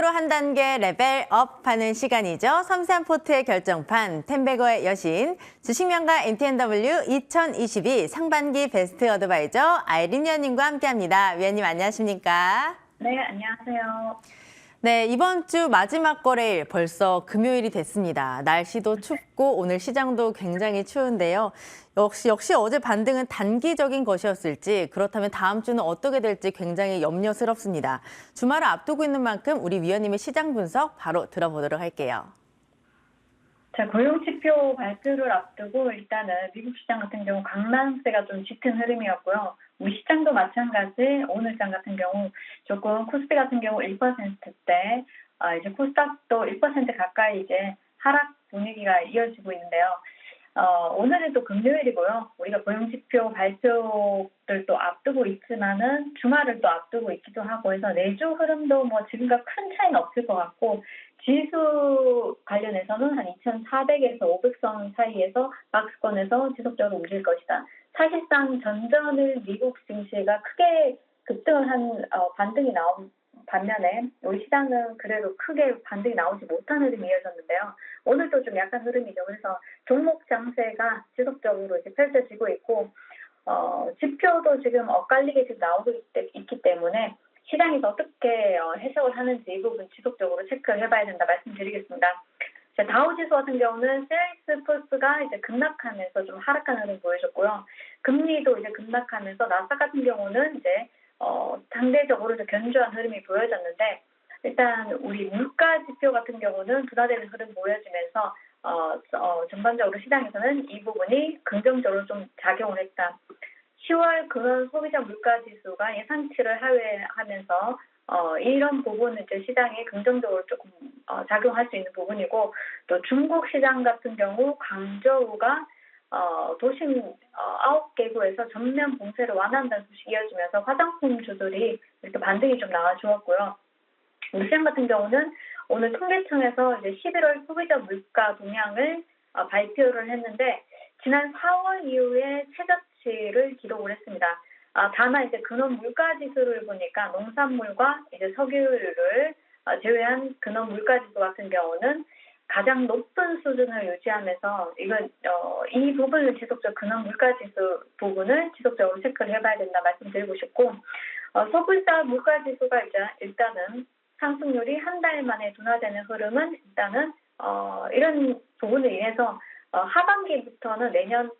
시장으로 한 단계 레벨업하는 시간이죠. 섬세한 포트의 결정판, 텐베거의 여신, 주식명가 NTNW 2022 상반기 베스트 어드바이저 아이린 위원님과 함께합니다. 위원님 안녕하십니까? 네, 안녕하세요. 네, 이번 주 마지막 거래일 벌써 금요일이 됐습니다. 날씨도 춥고 오늘 시장도 굉장히 추운데요. 역시 어제 반등은 단기적인 것이었을지 그렇다면 다음 주는 어떻게 될지 굉장히 염려스럽습니다. 주말을 앞두고 있는 만큼 우리 위원님의 시장 분석 바로 들어보도록 할게요. 자, 고용지표 발표를 앞두고 일단은 미국 시장 같은 경우 강남세가 좀 짙은 흐름이었고요. 우리 시장도 마찬가지 오늘 장 같은 경우 조금 코스피 같은 경우 1%대, 이제 코스닥도 1% 가까이 이제 하락 분위기가 이어지고 있는데요. 오늘은 또 금요일이고요. 우리가 고용지표 발표를 또 앞두고 있지만은 주말을 또 앞두고 있기도 하고 해서 내주 흐름도 뭐 지금과 큰 차이는 없을 것 같고 지수 관련해서는 한 2,400에서 500선 사이에서 박스권에서 지속적으로 움직일 것이다. 사실상 전전을 미국 증시가 크게 급등을 한 반등이 나온 반면에 우리 시장은 그래도 크게 반등이 나오지 못한 흐름이 이어졌는데요. 오늘도 좀 약간 흐름이죠. 그래서 종목 장세가 지속적으로 이제 펼쳐지고 있고 지표도 지금 엇갈리게 지금 나오고 있기 때문에 시장에서 어떻게 해석을 하는지 이 부분 지속적으로 체크를 해봐야 된다 말씀드리겠습니다. 자, 다우지수 같은 경우는 세일스포스가 이제 급락하면서 좀 하락하는 흐름 보여줬고요. 금리도 이제 급락하면서 나스닥 같은 경우는 이제 상대적으로 견조한 흐름이 보여졌는데 일단 우리 물가 지표 같은 경우는 둔화되는 흐름 보여지면서 전반적으로 시장에서는 이 부분이 긍정적으로 좀 작용을 했다. 10월 근원 소비자 물가 지수가 예상치를 하회하면서 이런 부분은 이제 시장에 긍정적으로 조금 작용할 수 있는 부분이고 또 중국 시장 같은 경우 광저우가 도심 9개구에서 전면 봉쇄를 완화한다는 소식이 이어지면서 화장품 주들이 이렇게 반등이 좀 나와주었고요. 우리 시장 같은 경우는 오늘 통계청에서 이제 11월 소비자 물가 동향을 발표를 했는데 지난 4월 이후에 최저치를 기록을 했습니다. 다만 이제 근원 물가 지수를 보니까 농산물과 이제 석유를 제외한 근원 물가 지수 같은 경우는 가장 높은 수준을 유지하면서 이 부분을 지속적 근원 물가 지수 부분을 지속적으로 체크를 해봐야 된다 말씀드리고 싶고 소비자 물가 지수가 이제 일단은 상승률이 한 달 만에 둔화되는 흐름은 일단은 이런 부분을 인해서 하반기부터는 내년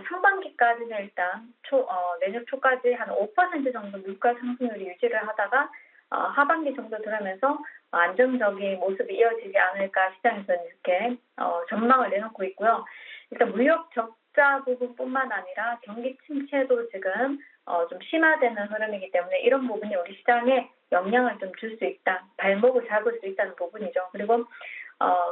상반기까지는 일단 내년 초까지 한 5% 정도 물가 상승률이 유지를 하다가 하반기 정도 들어가면서 안정적인 모습이 이어지지 않을까 시장에서는 이렇게 전망을 내놓고 있고요. 일단 무역 적자 부분뿐만 아니라 경기 침체도 지금 좀 심화되는 흐름이기 때문에 이런 부분이 우리 시장에 영향을 좀 줄 수 있다. 발목을 잡을 수 있다는 부분이죠. 그리고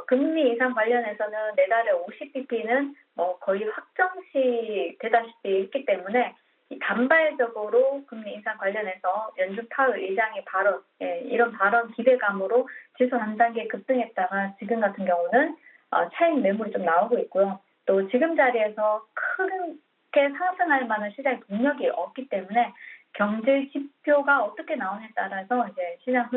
금리 인상 관련해서는 내달에 50bp는 거의 확정시 되다시피 했기 때문에 단발적으로 금리 인상 관련해서 연준 파월 의장의 발언, 이런 발언 기대감으로 지수 한 단계 급등했다가 지금 같은 경우는 차익 매물이 좀 나오고 있고요. 또 지금 자리에서 크게 상승할 만한 시장의 동력이 없기 때문에 경제 지표가 어떻게 나오냐에 따라서 이제 시장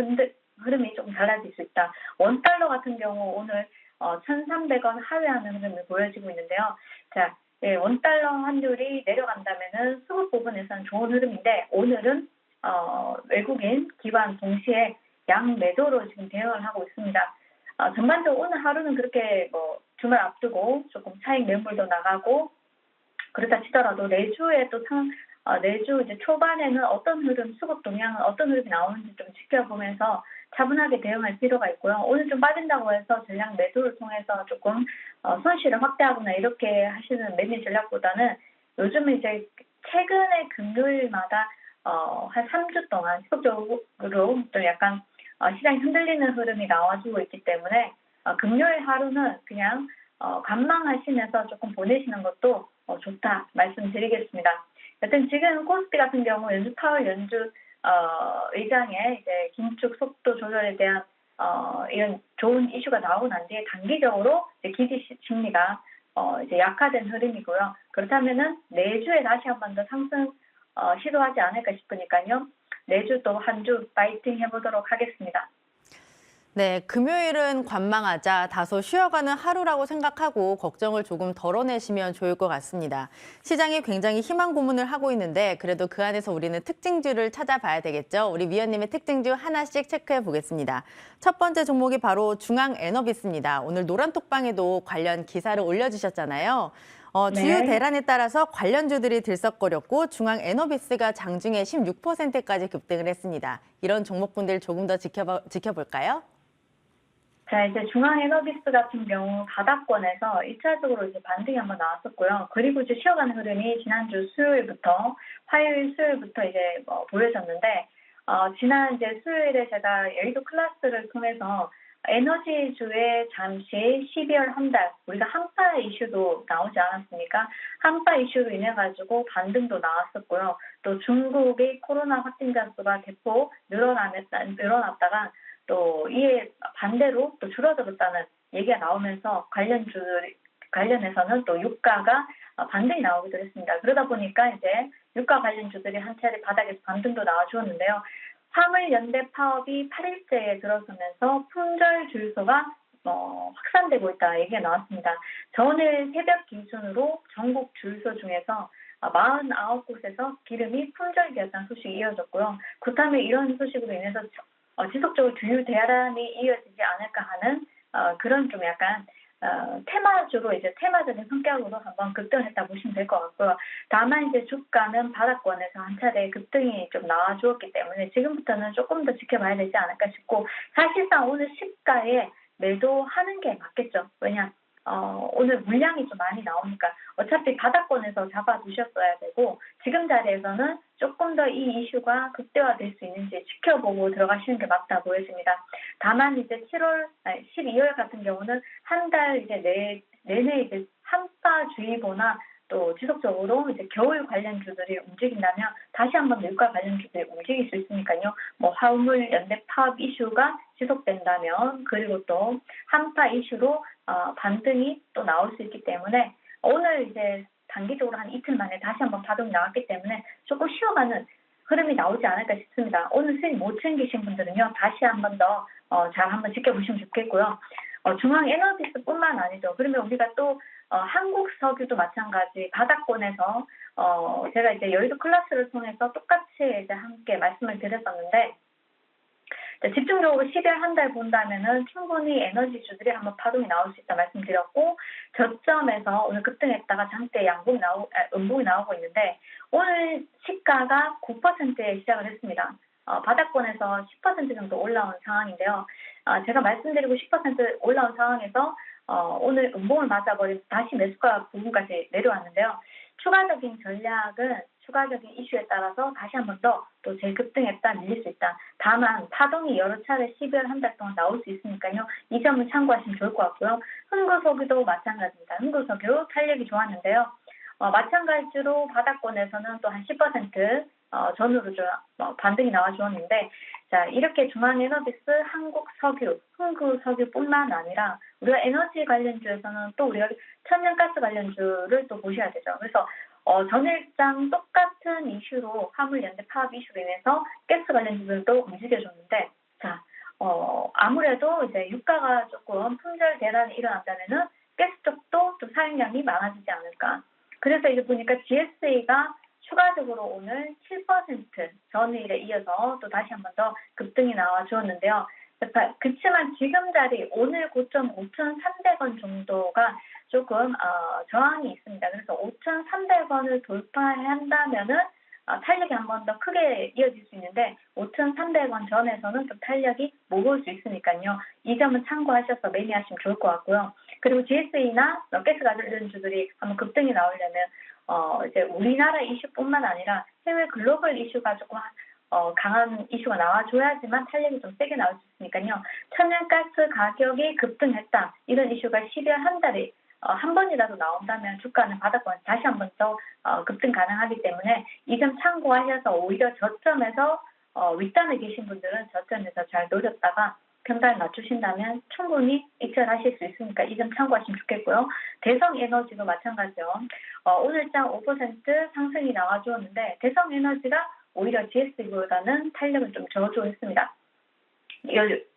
흐름이 조금 달라질 수 있다. 원달러 같은 경우 오늘 1,300원 하회하는 흐름을 보여지고 있는데요. 자, 원달러 환율이 내려간다면은 수급 부분에서는 좋은 흐름인데 오늘은 외국인 기관 동시에 양매도로 지금 대응을 하고 있습니다. 전반적으로 오늘 하루는 그렇게 주말 앞두고 조금 차익 매물도 나가고 그렇다 치더라도 내주에 또 내주 이제 초반에는 어떤 흐름, 수급 동향은 어떤 흐름이 나오는지 좀 지켜보면서 차분하게 대응할 필요가 있고요. 오늘 좀 빠진다고 해서 전략 매도를 통해서 조금 손실을 확대하거나 이렇게 하시는 매매 전략보다는 요즘은 이제 최근에 금요일마다 한 3주 동안 지속적으로 또 약간 시장이 흔들리는 흐름이 나와주고 있기 때문에 금요일 하루는 그냥 관망하시면서 조금 보내시는 것도 좋다 말씀드리겠습니다. 여튼 지금 코스피 같은 경우 연준 파월 연준 의장의 이제 긴축 속도 조절에 대한 이런 좋은 이슈가 나오고 난 뒤에 단기적으로 이제 기지 심리가 이제 약화된 흐름이고요. 그렇다면은 내주에 다시 한 번 더 상승 시도하지 않을까 싶으니까요. 내주 또 한 주 파이팅 해보도록 하겠습니다. 네, 금요일은 관망하자 다소 쉬어가는 하루라고 생각하고 걱정을 조금 덜어내시면 좋을 것 같습니다. 시장이 굉장히 희망 고문을 하고 있는데 그래도 그 안에서 우리는 특징주를 찾아봐야 되겠죠. 우리 위원님의 특징주 하나씩 체크해 보겠습니다. 첫 번째 종목이 바로 중앙에너비스입니다. 오늘 노란톡방에도 관련 기사를 올려주셨잖아요. 주요 네. 대란에 따라서 관련주들이 들썩거렸고 중앙에너비스가 장중에 16%까지 급등을 했습니다. 이런 종목분들 조금 더 지켜볼까요? 자, 이제 중앙에너비스 같은 경우 바닥권에서 1차적으로 이제 반등이 한번 나왔었고요. 그리고 이제 쉬어가는 흐름이 지난주 화요일, 수요일부터 이제 보여졌는데, 지난 이제 수요일에 제가 여의도 클래스를 통해서 에너지주에 잠시 12월 한 달, 우리가 한파 이슈도 나오지 않았습니까? 한파 이슈로 인해가지고 반등도 나왔었고요. 또 중국의 코로나 확진자 수가 대폭 늘어났다가 또 이에 반대로 또 줄어들었다는 얘기가 나오면서 관련해서는 또 유가가 반등이 나오기도 했습니다. 그러다 보니까 이제 유가 관련주들이 한 차례 바닥에서 반등도 나와주었는데요. 화물연대 파업이 8일째에 들어서면서 품절 줄소가 확산되고 있다 얘기가 나왔습니다. 전일 새벽 기준으로 전국 줄소 중에서 49곳에서 기름이 품절되었다는 소식이 이어졌고요. 그렇다면 이런 소식으로 인해서 지속적으로 주유 대란이 이어지지 않을까 하는 그런 좀 약간 테마주로 이제 테마적인 성격으로 한번 급등했다 보시면 될 것 같고요. 다만 이제 주가는 바닥권에서 한 차례 급등이 좀 나와주었기 때문에 지금부터는 조금 더 지켜봐야 되지 않을까 싶고 사실상 오늘 시가에 매도하는 게 맞겠죠. 왜냐 오늘 물량이 좀 많이 나오니까 어차피 바닥권에서 잡아두셨어야 되고 지금 자리에서는 조금 더 이 이슈가 극대화될 수 있는지 지켜보고 들어가시는 게 맞다 보여집니다. 다만 이제 12월 같은 경우는 한 달 이제 내내 이제 한파주의보나 또 지속적으로 이제 겨울 관련주들이 움직인다면 다시 한번 물가 관련주들이 움직일 수 있으니까요. 화물 연대 파업 이슈가 지속된다면 그리고 또 한파 이슈로 반등이 또 나올 수 있기 때문에 오늘 이제 단기적으로 한 이틀 만에 다시 한번 파동이 나왔기 때문에 조금 쉬어가는 흐름이 나오지 않을까 싶습니다. 오늘 수익 못 챙기신 분들은요. 다시 한번 더 잘 한번 지켜보시면 좋겠고요. 중앙에너비스뿐만 아니죠. 그러면 우리가 또 한국석유도 마찬가지 바닥권에서 제가 이제 여의도 클래스를 통해서 똑같이 이제 함께 말씀을 드렸었는데 집중적으로 12월 한 달 본다면은 충분히 에너지주들이 한번 파동이 나올 수 있다 말씀드렸고 저점에서 오늘 급등했다가 장대 음봉이 나오고 있는데 오늘 시가가 9%에 시작을 했습니다. 바닥권에서 10% 정도 올라온 상황인데요. 제가 말씀드리고 10% 올라온 상황에서 오늘 음봉을 맞아버리면 다시 매수가 부분까지 내려왔는데요. 추가적인 이슈에 따라서 다시 한 번 더 또 재급등했다 밀릴 수 있다. 다만 파동이 여러 차례 12월 한 달 동안 나올 수 있으니까요. 이 점을 참고하시면 좋을 것 같고요. 흥구석유도 마찬가지입니다. 흥구석유 탄력이 좋았는데요. 마찬가지로 바닥권에서는 또 한 10% 전후로 좀 반등이 나와주었는데 자 이렇게 중앙에너비스, 한국석유, 흥구석유뿐만 아니라 우리가 에너지 관련주에서는 또 우리가 천연가스 관련주를 또 보셔야 되죠. 그래서 전일장 똑같은 이슈로 화물연대 파업 이슈로 인해서 가스 관련주들도 움직여줬는데 자 아무래도 이제 유가가 조금 품절 대란이 일어난다면은 가스 쪽도 좀 사용량이 많아지지 않을까. 그래서 이제 보니까 GSA가 추가적으로 오늘 7% 전일에 이어서 또 다시 한 번 더 급등이 나와 주었는데요. 그렇지만 지금 자리 오늘 고점 5,300원 정도가 조금 저항이 있습니다. 그래서 5,300원을 돌파한다면은 탄력이 한 번 더 크게 이어질 수 있는데 5,300원 전에서는 좀 탄력이 무거울 수 있으니까요. 이 점은 참고하셔서 매매하시면 좋을 것 같고요. 그리고 GSA나 가스 관련주들이 한번 급등이 나오려면 이제 우리나라 이슈뿐만 아니라 해외 글로벌 이슈가 조금 강한 이슈가 나와줘야지만 탄력이 좀 세게 나올 수 있으니까요. 천연가스 가격이 급등했다. 이런 이슈가 12월 한 달에 한 번이라도 나온다면 주가는 바닥권 다시 한 번 더 급등 가능하기 때문에 이 점 참고하셔서 오히려 저점에서 윗단에 계신 분들은 저점에서 잘 노렸다가 평단을 낮추신다면 충분히 익절하실 수 있으니까 이 점 참고하시면 좋겠고요. 대성에너지도 마찬가지요. 오늘장 5% 상승이 나와주었는데 대성에너지가 오히려 GS보다는 탄력을 좀 저조했습니다.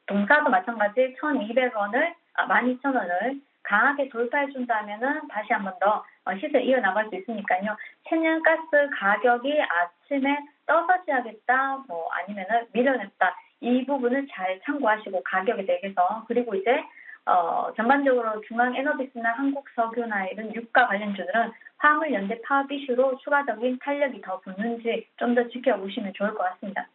동사도 마찬가지 1,200원을 12,000원을 강하게 돌파해 준다면은 다시 한 번 더 시세 이어나갈 수 있으니까요. 천연가스 가격이 아침에 떠서 시작했다, 뭐 아니면은 밀어냈다. 이 부분을 잘 참고하시고 가격에 대해서 그리고 이제 전반적으로 중앙에너비스나 한국석유나 이런 유가 관련주들은 화물연대 파업 이슈로 추가적인 탄력이 더 붙는지 좀 더 지켜보시면 좋을 것 같습니다.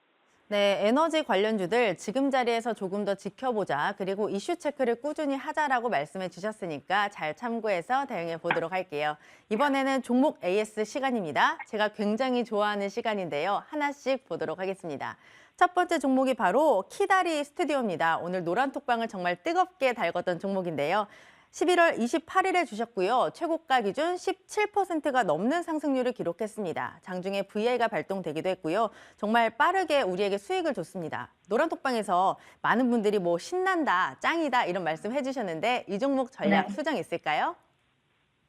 네, 에너지 관련주들 지금 자리에서 조금 더 지켜보자. 그리고 이슈 체크를 꾸준히 하자라고 말씀해 주셨으니까 잘 참고해서 대응해 보도록 할게요. 이번에는 종목 AS 시간입니다. 제가 굉장히 좋아하는 시간인데요. 하나씩 보도록 하겠습니다. 첫 번째 종목이 바로 키다리 스튜디오입니다. 오늘 노란 톡방을 정말 뜨겁게 달궜던 종목인데요. 11월 28일에 주셨고요. 최고가 기준 17%가 넘는 상승률을 기록했습니다. 장중에 VI가 발동되기도 했고요. 정말 빠르게 우리에게 수익을 줬습니다. 노란톡방에서 많은 분들이 뭐 신난다, 짱이다 이런 말씀 해주셨는데 이 종목 전략 네. 수정 있을까요?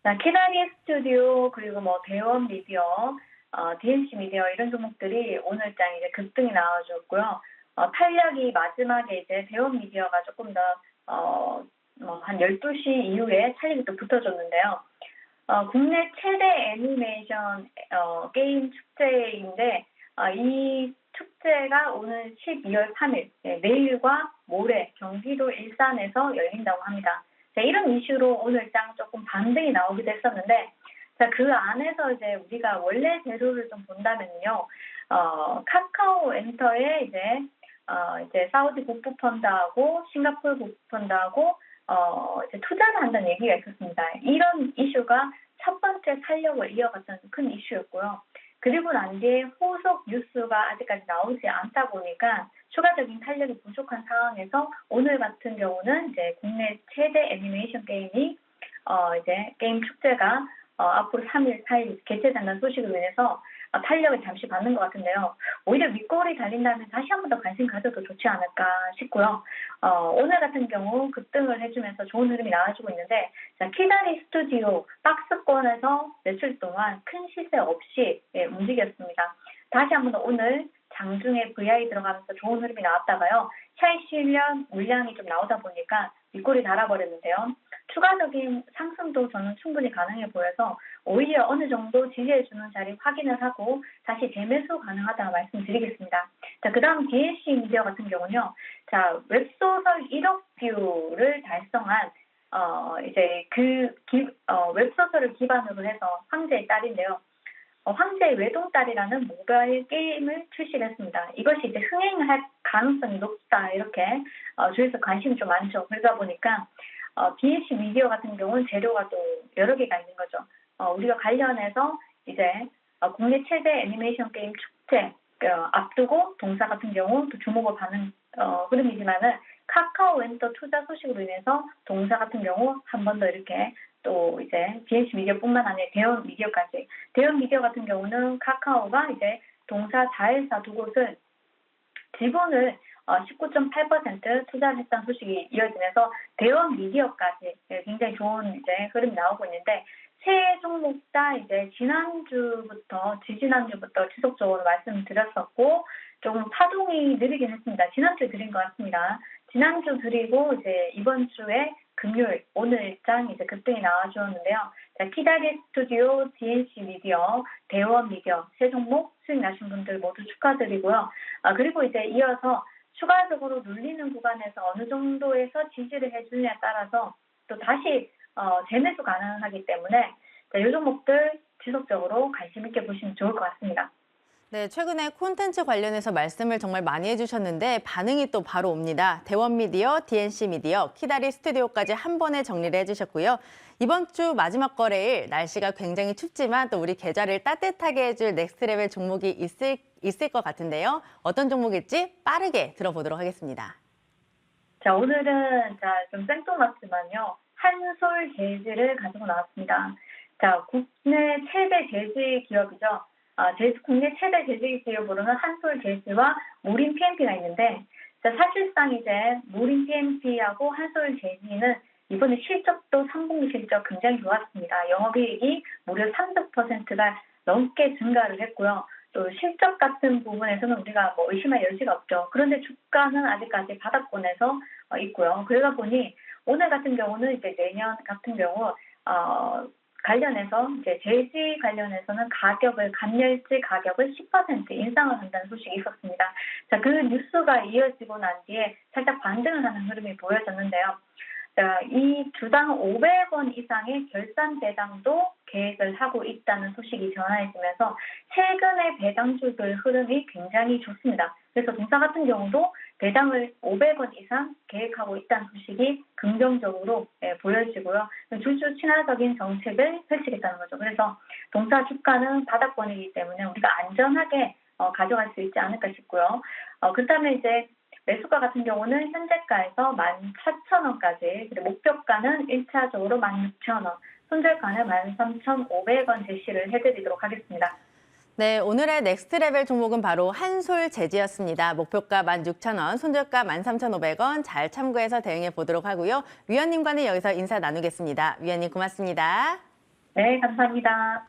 자, 키다리 스튜디오 그리고 뭐 대원 미디어, DNC 미디어 이런 종목들이 오늘장 이제 급등이 나와줬고요. 탄력이 마지막에 이제 대원 미디어가 조금 더 한 12시 이후에 탄력이 또 붙어줬는데요. 국내 최대 애니메이션 게임 축제인데 이 축제가 오늘 12월 3일 내일과 모레 경기도 일산에서 열린다고 합니다. 자, 이런 이슈로 오늘장 조금 반등이 나오기도 했었는데 자, 그 안에서 이제 우리가 원래 재료를 좀 본다면요. 카카오 엔터에 이제 사우디 국부 펀드하고 싱가포르 국부 펀드하고 이제 투자를 한다는 얘기가 있었습니다. 이런 이슈가 첫 번째 탄력을 이어갔던 큰 이슈였고요. 그리고 난 뒤에 후속 뉴스가 아직까지 나오지 않다 보니까 추가적인 탄력이 부족한 상황에서 오늘 같은 경우는 이제 국내 최대 애니메이션 게임이 이제 게임 축제가 앞으로 3일, 4일 개최된다는 소식으로 인해서 탄력을 잠시 받는 것 같은데요. 오히려 윗골이 달린다면 다시 한 번 더 관심 가져도 좋지 않을까 싶고요. 오늘 같은 경우 급등을 해주면서 좋은 흐름이 나와주고 있는데 자, 키다리 스튜디오 박스권에서 며칠 동안 큰 시세 없이 움직였습니다. 다시 한 번 더 오늘 장중에 VI 들어가면서 좋은 흐름이 나왔다가요. 차익 실현 물량이 좀 나오다 보니까 윗골이 달아버렸는데요. 추가적인 상승도 저는 충분히 가능해 보여서 오히려 어느 정도 지지해주는 자리 확인을 하고 다시 재매수 가능하다 말씀드리겠습니다. 자, 그 다음 DNC 미디어 같은 경우는요. 자, 웹소설 1억 뷰를 달성한 이제 웹소설을 기반으로 해서 황제의 딸인데요. 황제의 외동딸이라는 모바일 게임을 출시를 했습니다. 이것이 이제 흥행할 가능성이 높다 이렇게 주위에서 관심이 좀 많죠. 그러다 보니까 DNC 미디어 같은 경우는 재료가 또 여러 개가 있는 거죠. 우리가 관련해서 이제 국내 최대 애니메이션 게임 축제 앞두고 동사 같은 경우 또 주목을 받는 흐름이지만은 카카오 엔터 투자 소식으로 인해서 동사 같은 경우 한 번 더 이렇게 또 이제 DNC 미디어뿐만 아니라 대원 미디어까지 대원 미디어 같은 경우는 카카오가 이제 동사 4일사 두 곳을 지분을 19.8% 투자를 했다는 소식이 이어지면서 대원 미디어까지 굉장히 좋은 이제 흐름이 나오고 있는데 세 종목 다 이제 지지난주부터 지속적으로 말씀드렸었고 조금 파동이 느리긴 했습니다. 지난주에 드린 것 같습니다. 지난주 드리고 이제 이번 주에 금요일 오늘 일장 이제 급등이 나와주었는데요. 자, 키다리 스튜디오, DNC 미디어, 대원 미디어 세 종목 수익 나신 분들 모두 축하드리고요. 그리고 이제 이어서 추가적으로 눌리는 구간에서 어느 정도에서 지지를 해주느냐에 따라서 또 다시 재매수 가능하기 때문에 자, 이 종목들 지속적으로 관심 있게 보시면 좋을 것 같습니다. 네, 최근에 콘텐츠 관련해서 말씀을 정말 많이 해주셨는데 반응이 또 바로 옵니다. 대원 미디어, DNC 미디어, 키다리 스튜디오까지 한 번에 정리를 해주셨고요. 이번 주 마지막 거래일 날씨가 굉장히 춥지만 또 우리 계좌를 따뜻하게 해줄 넥스트레벨 종목이 있을 것 같은데요. 어떤 종목일지 빠르게 들어보도록 하겠습니다. 자, 오늘은 좀 생뚱맞지만요. 한솔 재즈를 가지고 나왔습니다. 자, 국내 최대 재즈 기업이죠. 국내 최대 재즈 기업으로는 한솔 재즈와 모린 PMP가 있는데, 자, 사실상 이제 모린 PMP하고 한솔 재즈는 이번에 실적도 3분기 실적 굉장히 좋았습니다. 영업이익이 무려 30%가 넘게 증가를 했고요. 또 실적 같은 부분에서는 우리가 뭐 의심할 여지가 없죠. 그런데 주가는 아직까지 바닥권에서 있고요. 그러다 보니 오늘 같은 경우는 이제 내년 같은 경우 관련해서 이제 제지 관련해서는 감열지 가격을 10% 인상을 한다는 소식이 있었습니다. 자, 그 뉴스가 이어지고 난 뒤에 살짝 반등을 하는 흐름이 보여졌는데요. 자, 이 주당 500원 이상의 결산 배당도 계획을 하고 있다는 소식이 전해지면서 최근의 배당주들 흐름이 굉장히 좋습니다. 그래서 동사 같은 경우도 배당을 500원 이상 계획하고 있다는 소식이 긍정적으로 보여지고요. 주주 친화적인 정책을 펼치겠다는 거죠. 그래서 동사 주가는 바닥권이기 때문에 우리가 안전하게 가져갈 수 있지 않을까 싶고요. 그다음에 이제 매수가 같은 경우는 현재가에서 14,000원까지, 그리고 목표가는 1차적으로 16,000원, 손절가는 13,500원 제시를 해드리도록 하겠습니다. 네, 오늘의 넥스트 레벨 종목은 바로 한솔재지였습니다. 목표가 16,000원, 손절가 13,500원 잘 참고해서 대응해 보도록 하고요. 위원님과는 여기서 인사 나누겠습니다. 위원님 고맙습니다. 네, 감사합니다.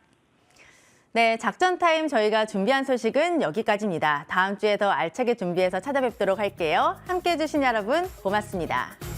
네, 작전 타임 저희가 준비한 소식은 여기까지입니다. 다음 주에 더 알차게 준비해서 찾아뵙도록 할게요. 함께해 주신 여러분 고맙습니다.